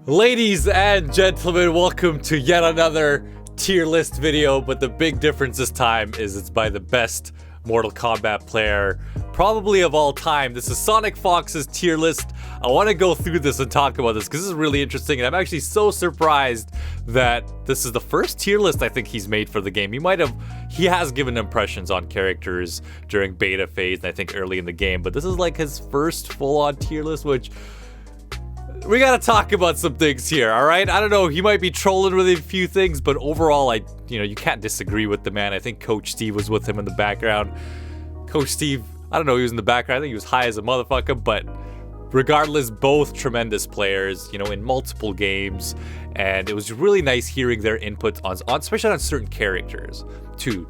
Ladies and gentlemen, welcome to yet another tier list video, but the big difference this time is it's by the best Mortal Kombat player probably of all time. This is SonicFox's tier list. I want to go through this and talk about this because this is really interesting, and I'm actually so surprised that this is the first tier list I think he's made for the game. He has given impressions on characters during beta phase and I think early in the game, but this is like his first full-on tier list, which we gotta talk about some things here, all right? I don't know, he might be trolling with a few things, but overall, you can't disagree with the man. I think Coach Steve was with him in the background. Coach Steve, I don't know, he was in the background. I think he was high as a motherfucker, but regardless, both tremendous players, in multiple games, and it was really nice hearing their input on especially on certain characters, too.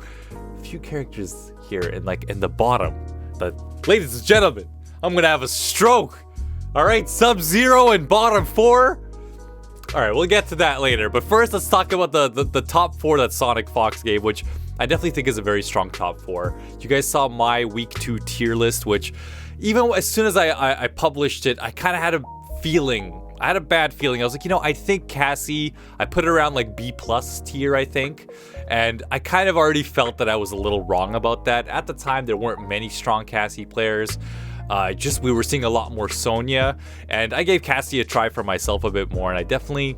A few characters here in the bottom. But ladies and gentlemen, I'm gonna have a stroke. All right, Sub-Zero and bottom 4. All right, we'll get to that later. But first, let's talk about the top 4 that SonicFox gave, which I definitely think is a very strong top 4. You guys saw my week 2 tier list, which even as soon as I published it, I kind of had a feeling. I had a bad feeling. I was like, I think Cassie, I put it around like B+ tier, I think. And I kind of already felt that I was a little wrong about that. At the time, there weren't many strong Cassie players. We were seeing a lot more Sonya, and I gave Cassie a try for myself a bit more, and I definitely,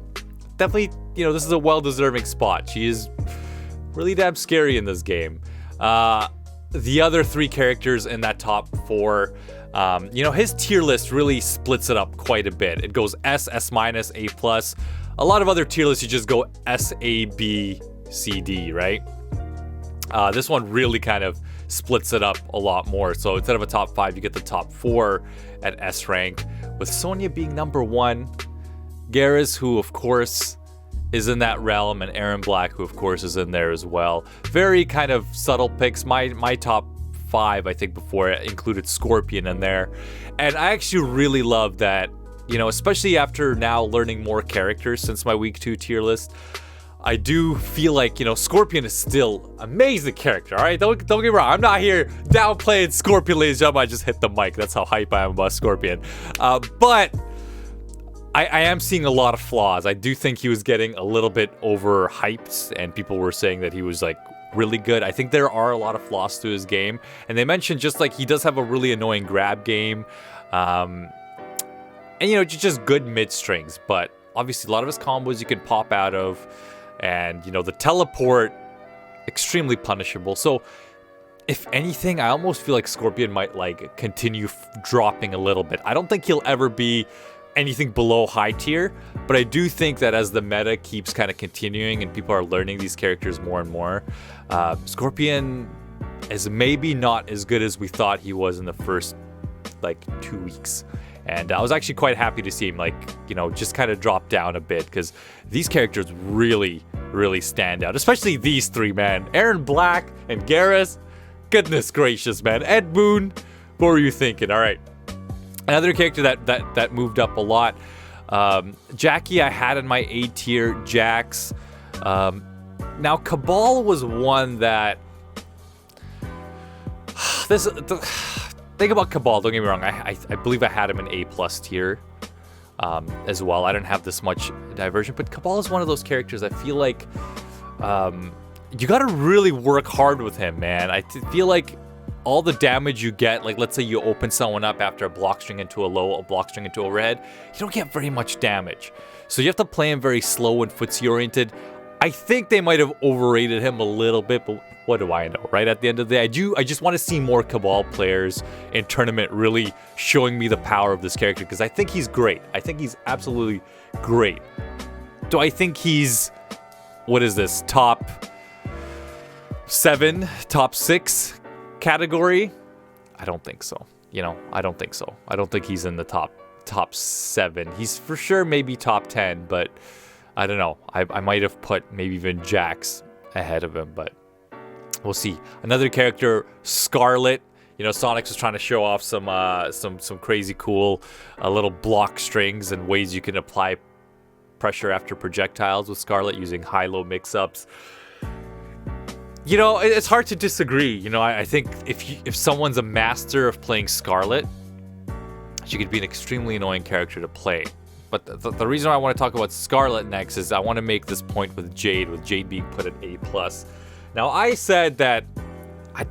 this is a well-deserving spot. She is really damn scary in this game. The other 3 characters in that top 4, his tier list really splits it up quite a bit. It goes S, S-, A+. A lot of other tier lists, you just go S, A, B, C, D, right? This one really kind of splits it up a lot more. So instead of a top 5, you get the top 4 at S rank, with Sonya being number 1, Garrus, who of course is in that realm, and Aaron Black, who of course is in there as well. Very kind of subtle picks. My top 5, I think, before it included Scorpion in there, and I actually really love that. Especially after now learning more characters since my week 2 tier list, I do feel like, Scorpion is still amazing character, all right? Don't get me wrong. I'm not here downplaying Scorpion, ladies and gentlemen. I just hit the mic. That's how hype I am about Scorpion. But I am seeing a lot of flaws. I do think he was getting a little bit overhyped, and people were saying that he was, really good. I think there are a lot of flaws to his game. And they mentioned just, he does have a really annoying grab game. And, just good mid-strings. But obviously, a lot of his combos you can pop out of. And, the teleport, extremely punishable. So, if anything, I almost feel like Scorpion might, continue dropping a little bit. I don't think he'll ever be anything below high tier, but I do think that as the meta keeps kind of continuing and people are learning these characters more and more, Scorpion is maybe not as good as we thought he was in the first, 2 weeks. And I was actually quite happy to see him, just kind of drop down a bit, because these characters really, really stand out. Especially these 3, man. Aaron Black and Garrus. Goodness gracious, man. Ed Boon, what were you thinking? All right. Another character that moved up a lot. Jackie, I had in my A tier. Jax. Now, Cabal was one that... Think about Cabal, don't get me wrong, I believe I had him in A+ tier as well. I didn't have this much diversion, but Cabal is one of those characters I feel like you gotta really work hard with him, man. I feel like all the damage you get, let's say you open someone up after a block string into a low, a block string into a red, you don't get very much damage. So you have to play him very slow and footsie oriented. I think they might have overrated him a little bit, but what do I know, right? At the end of the day, I just want to see more Cabal players in tournament really showing me the power of this character, because I think he's great. I think he's absolutely great. Do I think he's, what is this, top 7, top 6 category? I don't think so. I don't think so. I don't think he's in the top 7. He's for sure maybe top 10, but I don't know. I might have put maybe even Jax ahead of him, but we'll see. Another character, Scarlet. Sonic's was trying to show off some crazy cool little block strings and ways you can apply pressure after projectiles with Scarlet using high-low mix-ups. It's hard to disagree. I think if someone's a master of playing Scarlet, she could be an extremely annoying character to play. But the reason I want to talk about Scarlet next is I want to make this point with Jade being put at A+. Now, I said that I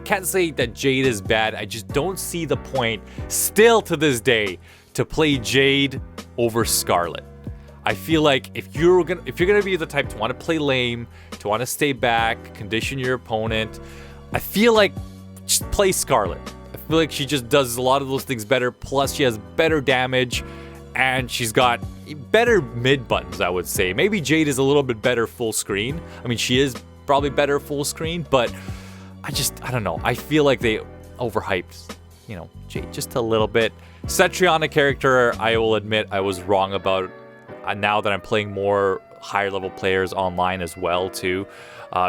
can't say that Jade is bad. I just don't see the point, still to this day, to play Jade over Scarlet. I feel like if you're gonna be the type to want to play lame, to want to stay back, condition your opponent, I feel like just play Scarlet. I feel like she just does a lot of those things better. Plus, she has better damage, and she's got better mid buttons, I would say. Maybe Jade is a little bit better full screen. I mean, she is probably better full screen, but I don't know. I feel like they overhyped, Jade just a little bit. Cetriana character, I will admit I was wrong about. Now that I'm playing more higher level players online as well too.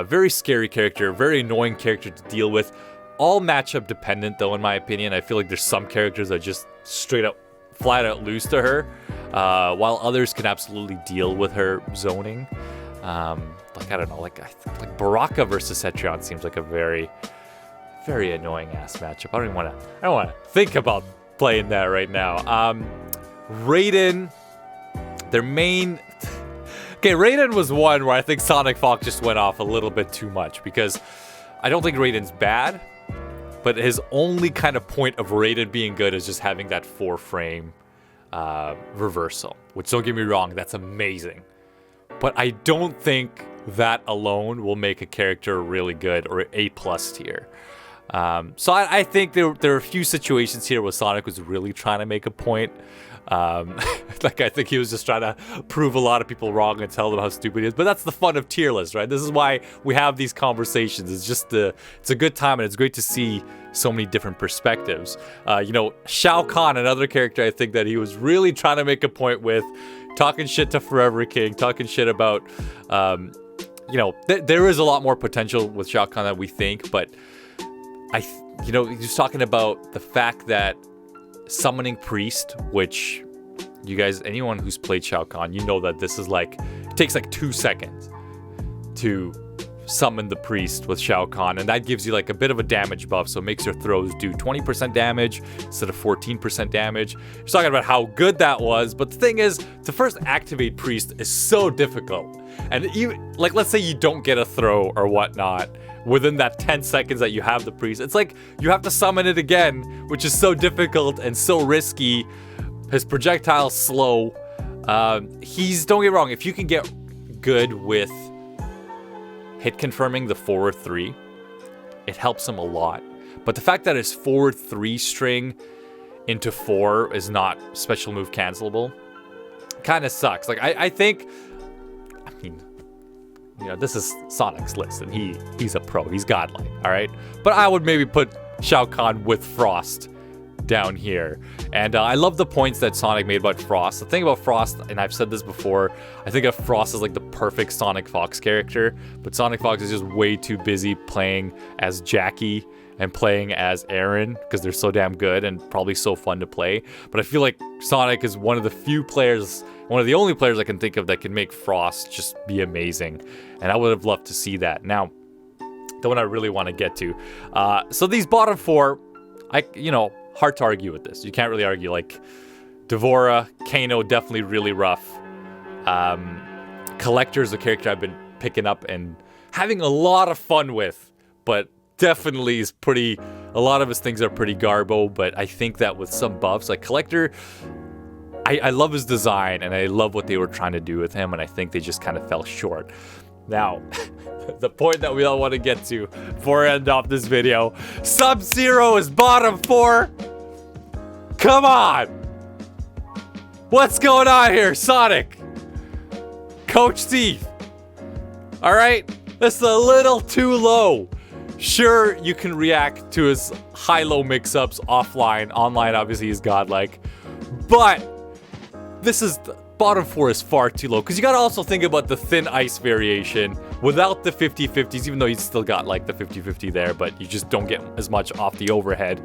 Very scary character, very annoying character to deal with. All matchup dependent though, in my opinion. I feel like there's some characters that just straight up, flat out lose to her, while others can absolutely deal with her zoning. Like, I don't know, like Baraka versus Cetrion seems like a very, very annoying ass matchup. I don't want to think about playing that right now. Raiden, their main... Okay, Raiden was one where I think SonicFox just went off a little bit too much, because I don't think Raiden's bad, but his only kind of point of Raiden being good is just having that 4-frame reversal, which, don't get me wrong, that's amazing. But I don't think that alone will make a character really good or A+ tier. So I think there are a few situations here where Sonic was really trying to make a point. Like, I think he was just trying to prove a lot of people wrong and tell them how stupid he is. But that's the fun of tier lists, right? This is why we have these conversations. It's a good time, and it's great to see so many different perspectives. Shao Kahn, another character I think that he was really trying to make a point with, talking shit to Forever King, talking shit about, there is a lot more potential with Shao Kahn than we think, but he's talking about the fact that summoning Priest, which you guys, anyone who's played Shao Kahn, you know that this is it takes 2 seconds to summon the Priest with Shao Kahn, and that gives you a bit of a damage buff, so it makes your throws do 20% damage instead of 14% damage. You're talking about how good that was, but the thing is, to first activate Priest is so difficult, and even let's say you don't get a throw or whatnot within that 10 seconds that you have the Priest, it's like you have to summon it again, which is so difficult and so risky. His projectile's slow. Don't get me wrong, if you can get good with hit confirming the forward 3, it helps him a lot. But the fact that his forward 3 string into 4 is not special move cancelable kind of sucks. This is Sonic's list, and he's a pro. He's godlike, all right? But I would maybe put Shao Kahn with Frost down here. And I love the points that Sonic made about Frost. The thing about Frost, and I've said this before, I think of Frost as the perfect SonicFox character, but SonicFox is just way too busy playing as Jackie and playing as Aaron, because they're so damn good and probably so fun to play. But I feel like Sonic is one of the few players, one of the only players I can think of that can make Frost just be amazing. And I would have loved to see that. Now, the one I really want to get to. So these bottom 4, hard to argue with this. You can't really argue. Devora, Kano, definitely really rough. Collector is a character I've been picking up and having a lot of fun with, but definitely is a lot of his things are pretty garbo, but I think that with some buffs, Collector, I love his design, and I love what they were trying to do with him, and I think they just kind of fell short. Now, the point that we all want to get to before I end off this video, Sub-Zero is bottom 4. Come on! What's going on here, Sonic? Coach Steve. All right? This is a little too low. Sure, you can react to his high-low mix-ups offline. Online, obviously, he's godlike. But bottom 4 is far too low, because you got to also think about the thin ice variation without the 50-50s, even though you still got the 50-50 there, but you just don't get as much off the overhead.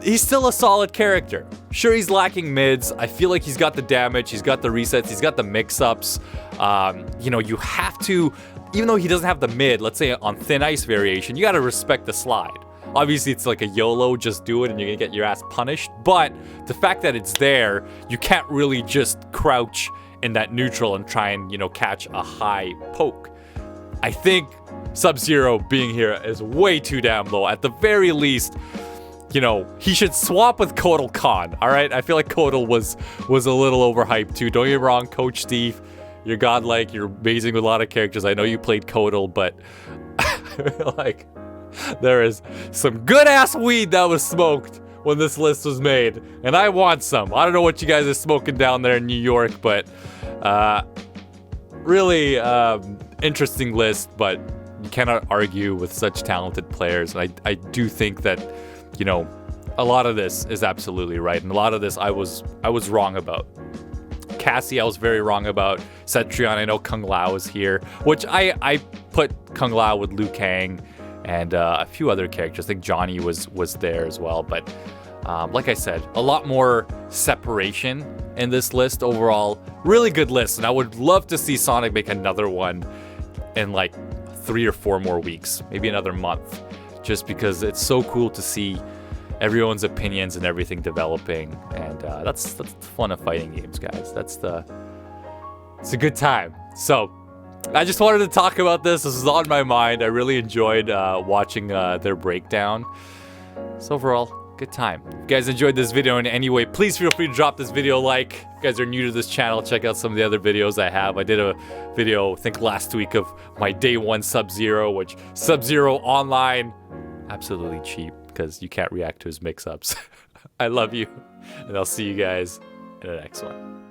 He's still a solid character. Sure, he's lacking mids. I feel like he's got the damage, he's got the resets, he's got the mix-ups. You have to, even though he doesn't have the mid, let's say on thin ice variation, you got to respect the slide. Obviously, it's like a YOLO, just do it and you're gonna get your ass punished. But the fact that it's there, you can't really just crouch in that neutral and try and, you know, catch a high poke. I think Sub-Zero being here is way too damn low. At the very least, you know, he should swap with Kotal Khan, all right? I feel like Kotal was a little overhyped too. Don't get me wrong, Coach Steve, you're godlike, you're amazing with a lot of characters. I know you played Kotal, but like, there is some good-ass weed that was smoked when this list was made, and I want some. I don't know what you guys are smoking down there in New York, but really interesting list, but you cannot argue with such talented players. And I do think that, you know, a lot of this is absolutely right, and a lot of this I was wrong about. Cassie, I was very wrong about. Cetrion, I know Kung Lao is here, which I put Kung Lao with Liu Kang and a few other characters. I think Johnny was there as well, but like I said, a lot more separation in this list overall. Really good list, and I would love to see Sonic make another one in like 3 or 4 more weeks, maybe another month, just because it's so cool to see everyone's opinions and everything developing, and that's the fun of fighting games, guys. It's a good time. So I just wanted to talk about this. This was on my mind. I really enjoyed watching their breakdown. So overall, good time. If you guys enjoyed this video in any way, please feel free to drop this video a like. If you guys are new to this channel, check out some of the other videos I have. I did a video, I think last week, of my day 1 Sub-Zero, which Sub-Zero online, absolutely cheap, because you can't react to his mix-ups. I love you, and I'll see you guys in the next one.